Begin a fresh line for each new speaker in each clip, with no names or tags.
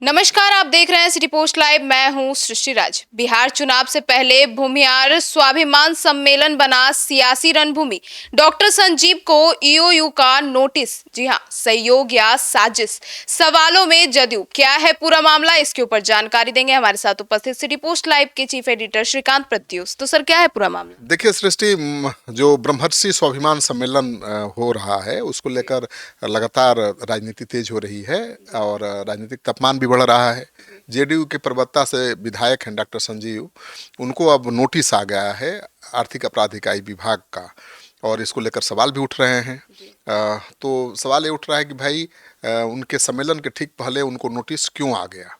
नमस्कार, आप देख रहे हैं सिटी पोस्ट लाइव। मैं हूं सृष्टि राज। बिहार चुनाव से पहले भूमिहार स्वाभिमान सम्मेलन बना सियासी रणभूमि। डॉक्टर संजीव को ईओयू का नोटिस। जी हां, सहयोग या साजिश? सवालों में जदयू। क्या है पूरा मामला, इसके ऊपर जानकारी देंगे हमारे साथ उपस्थित सिटी पोस्ट लाइव के चीफ एडिटर श्रीकांत प्रत्युष। तो सर, क्या है पूरा मामला?
देखिए सृष्टि, जो ब्रह्मर्षि स्वाभिमान सम्मेलन हो रहा है उसको लेकर लगातार राजनीति तेज हो रही है और राजनीतिक तापमान भी बढ़ रहा है। जेडीयू के प्रवक्ता से विधायक हैं डॉक्टर संजीव, उनको अब नोटिस आ गया है आर्थिक अपराध इकाई विभाग का और इसको लेकर सवाल भी उठ रहे हैं। तो सवाल ये उठ रहा है कि भाई उनके सम्मेलन के ठीक पहले उनको नोटिस क्यों आ गया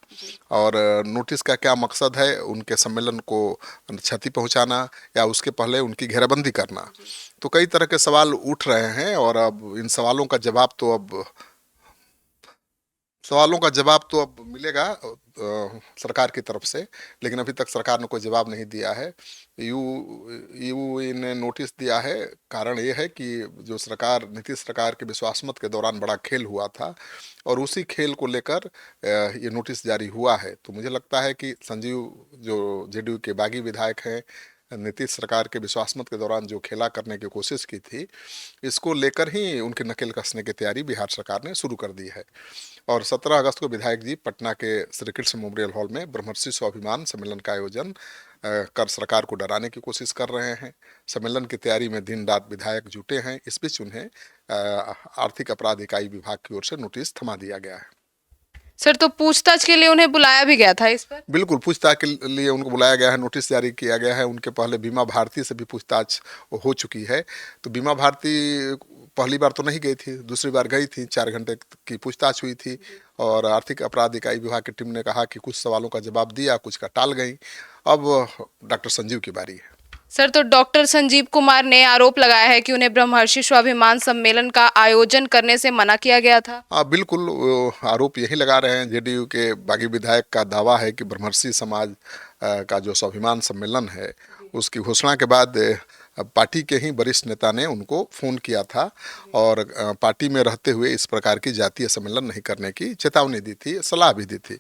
और नोटिस का क्या मकसद है, उनके सम्मेलन को क्षति पहुंचाना या उसके पहले उनकी घेराबंदी करना। तो कई तरह के सवाल उठ रहे हैं और अब इन सवालों का जवाब तो अब मिलेगा सरकार की तरफ से, लेकिन अभी तक सरकार ने कोई जवाब नहीं दिया है। यू यू ने नोटिस दिया है। कारण ये है कि जो सरकार नीतीश सरकार के विश्वास मत के दौरान बड़ा खेल हुआ था और उसी खेल को लेकर ये नोटिस जारी हुआ है। तो मुझे लगता है कि संजीव जो जेडीयू के बागी विधायक हैं, नीतीश सरकार के विश्वास मत के दौरान जो खेला करने की कोशिश की थी, इसको लेकर ही उनकी नकेल कसने की तैयारी बिहार सरकार ने शुरू कर दी है। और 17 अगस्त को विधायक जी पटना के श्री कृष्ण मेमोरियल हॉल में ब्रह्मर्षि स्वाभिमान सम्मेलन का आयोजन कर सरकार को डराने की कोशिश कर रहे हैं। सम्मेलन की तैयारी में दिन रात विधायक जुटे हैं। इस बीच उन्हें आर्थिक अपराध इकाई विभाग की ओर से नोटिस थमा दिया गया है।
सर, तो पूछताछ के लिए उन्हें बुलाया भी गया था इस पर?
बिल्कुल, पूछताछ के लिए उनको बुलाया गया है, नोटिस जारी किया गया है। उनके पहले बीमा भारती से भी पूछताछ हो चुकी है। तो बीमा भारती पहली बार तो नहीं गई थी, दूसरी बार गई थी, 4 घंटे की पूछताछ हुई थी और आर्थिक अपराध इकाई विभाग की टीम ने कहा कि कुछ सवालों का जवाब दिया, कुछ का टाल गई। अब डॉक्टर संजीव की बारी है।
सर, तो डॉक्टर संजीव कुमार ने आरोप लगाया है कि उन्हें ब्रह्मर्षि स्वाभिमान सम्मेलन का आयोजन करने से मना किया गया था।
हाँ बिल्कुल, वो आरोप यही लगा रहे हैं। जेडीयू के बागी विधायक का दावा है कि ब्रह्मर्षि समाज का जो स्वाभिमान सम्मेलन है उसकी घोषणा के बाद पार्टी के ही वरिष्ठ नेता ने उनको फ़ोन किया था और पार्टी में रहते हुए इस प्रकार की जातीय सम्मेलन नहीं करने की चेतावनी दी थी, सलाह भी दी थी।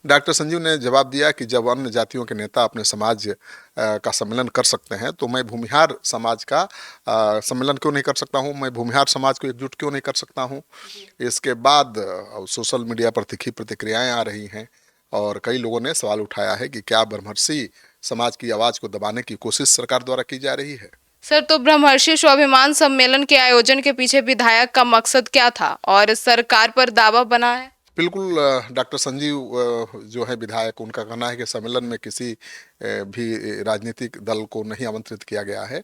डॉक्टर संजीव ने जवाब दिया कि जब अन्य जातियों के नेता अपने समाज का सम्मेलन कर सकते हैं तो मैं भूमिहार समाज का सम्मेलन क्यों नहीं कर सकता हूं, मैं भूमिहार समाज को एकजुट क्यों नहीं कर सकता हूं। इसके बाद सोशल मीडिया पर तीखी प्रतिक्रियाएं आ रही हैं और कई लोगों ने सवाल उठाया है कि क्या ब्रह्मर्षि समाज की आवाज़ को दबाने की कोशिश सरकार द्वारा की जा रही है।
सर, तो ब्रह्मर्षि स्वाभिमान सम्मेलन के आयोजन के पीछे विधायक का मकसद क्या था और सरकार पर दावा बना है?
बिल्कुल, डॉक्टर संजीव जो है विधायक, उनका कहना है कि सम्मेलन में किसी भी राजनीतिक दल को नहीं आमंत्रित किया गया है।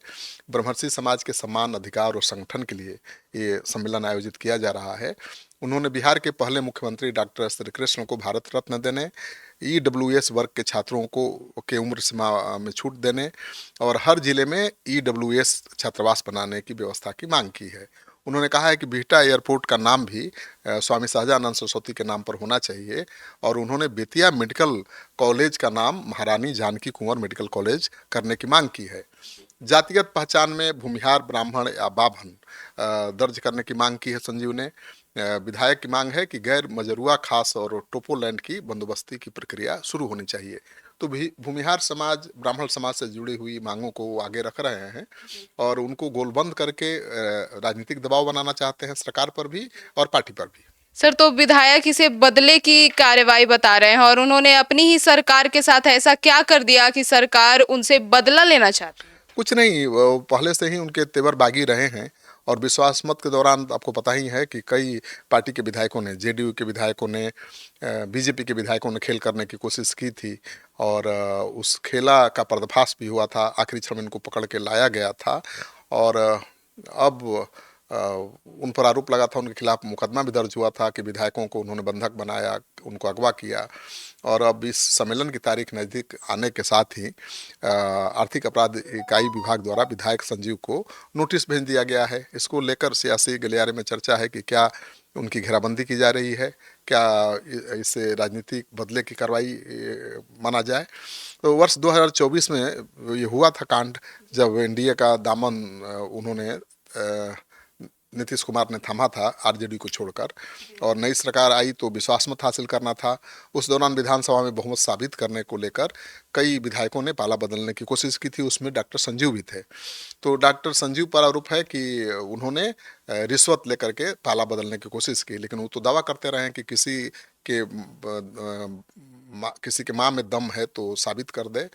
ब्रह्मर्षि समाज के सम्मान, अधिकार और संगठन के लिए ये सम्मेलन आयोजित किया जा रहा है। उन्होंने बिहार के पहले मुख्यमंत्री डॉक्टर श्री कृष्ण को भारत रत्न देने, ईडब्ल्यूएस वर्ग के छात्रों को के उम्र सीमा में छूट देने और हर जिले में ईडब्ल्यूएस छात्रावास बनाने की व्यवस्था की मांग की है। उन्होंने कहा है कि बिहटा एयरपोर्ट का नाम भी स्वामी शाहजानंद सरस्वती के नाम पर होना चाहिए और उन्होंने बेतिया मेडिकल कॉलेज का नाम महारानी जानकी कुंवर मेडिकल कॉलेज करने की मांग की है। जातिगत पहचान में भूमिहार, ब्राह्मण या बाभन दर्ज करने की मांग की है संजीव ने। विधायक की मांग है कि गैर मजरूआ खास और टोपोलैंड की बंदोबस्ती की प्रक्रिया शुरू होनी चाहिए। तो भी भूमिहार समाज ब्राह्मण समाज से जुड़ी हुई मांगों को वो आगे रख रहे हैं और उनको गोलबंद करके राजनीतिक दबाव बनाना चाहते हैं सरकार पर भी और पार्टी पर भी।
सर, तो विधायक इसे बदले की कार्रवाई बता रहे हैं और उन्होंने अपनी ही सरकार के साथ ऐसा क्या कर दिया कि सरकार उनसे बदला लेना चाहती है?
कुछ नहीं, वो पहले से ही उनके तेवर बागी रहे हैं और विश्वास मत के दौरान आपको पता ही है कि कई पार्टी के विधायकों ने, जेडीयू के विधायकों ने, बीजेपी के विधायकों ने खेल करने की कोशिश की थी और उस खेला का पर्दाफाश भी हुआ था। आखिरी क्षण में इनको पकड़ के लाया गया था और अब उन पर आरोप लगा था, उनके खिलाफ मुकदमा भी दर्ज हुआ था कि विधायकों को उन्होंने बंधक बनाया, उनको अगवा किया। और अब इस सम्मेलन की तारीख नज़दीक आने के साथ ही आर्थिक अपराध इकाई विभाग द्वारा विधायक संजीव को नोटिस भेज दिया गया है। इसको लेकर सियासी गलियारे में चर्चा है कि क्या उनकी घेराबंदी की जा रही है, क्या इससे राजनीतिक बदले की कार्रवाई माना जाए। तो वर्ष 2024 में ये हुआ था कांड, जब एनडीए का दामन उन्होंने नीतीश कुमार ने थामा था आरजेडी को छोड़कर, और नई सरकार आई तो विश्वास मत हासिल करना था। उस दौरान विधानसभा में बहुमत साबित करने को लेकर कई विधायकों ने पाला बदलने की कोशिश की थी, उसमें डॉक्टर संजीव भी थे। तो डॉक्टर संजीव पर आरोप है कि उन्होंने रिश्वत लेकर के पाला बदलने की कोशिश की, लेकिन वो तो दावा करते रहे कि किसी के माँ में दम है तो साबित कर दे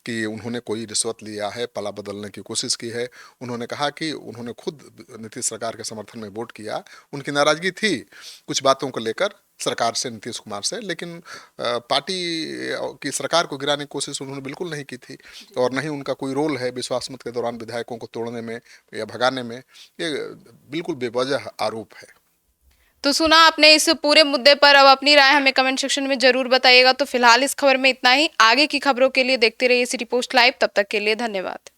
कि उन्होंने कोई रिश्वत लिया है, पाला बदलने की कोशिश की है। उन्होंने कहा कि उन्होंने खुद नीतीश सरकार के समर्थन में वोट किया, उनकी नाराजगी थी कुछ बातों को लेकर सरकार से, नीतीश कुमार से, लेकिन पार्टी की सरकार को गिराने की कोशिश उन्होंने बिल्कुल नहीं की थी, और नहीं उनका कोई रोल है विश्वास मत के दौरान विधायकों को तोड़ने में या भगाने में। ये बिल्कुल बेवजह आरोप है।
तो सुना आपने इस पूरे मुद्दे पर। अब अपनी राय हमें कमेंट सेक्शन में जरूर बताइएगा। तो फिलहाल इस खबर में इतना ही। आगे की खबरों के लिए देखते रहिए सिटी पोस्ट लाइव। तब तक के लिए धन्यवाद।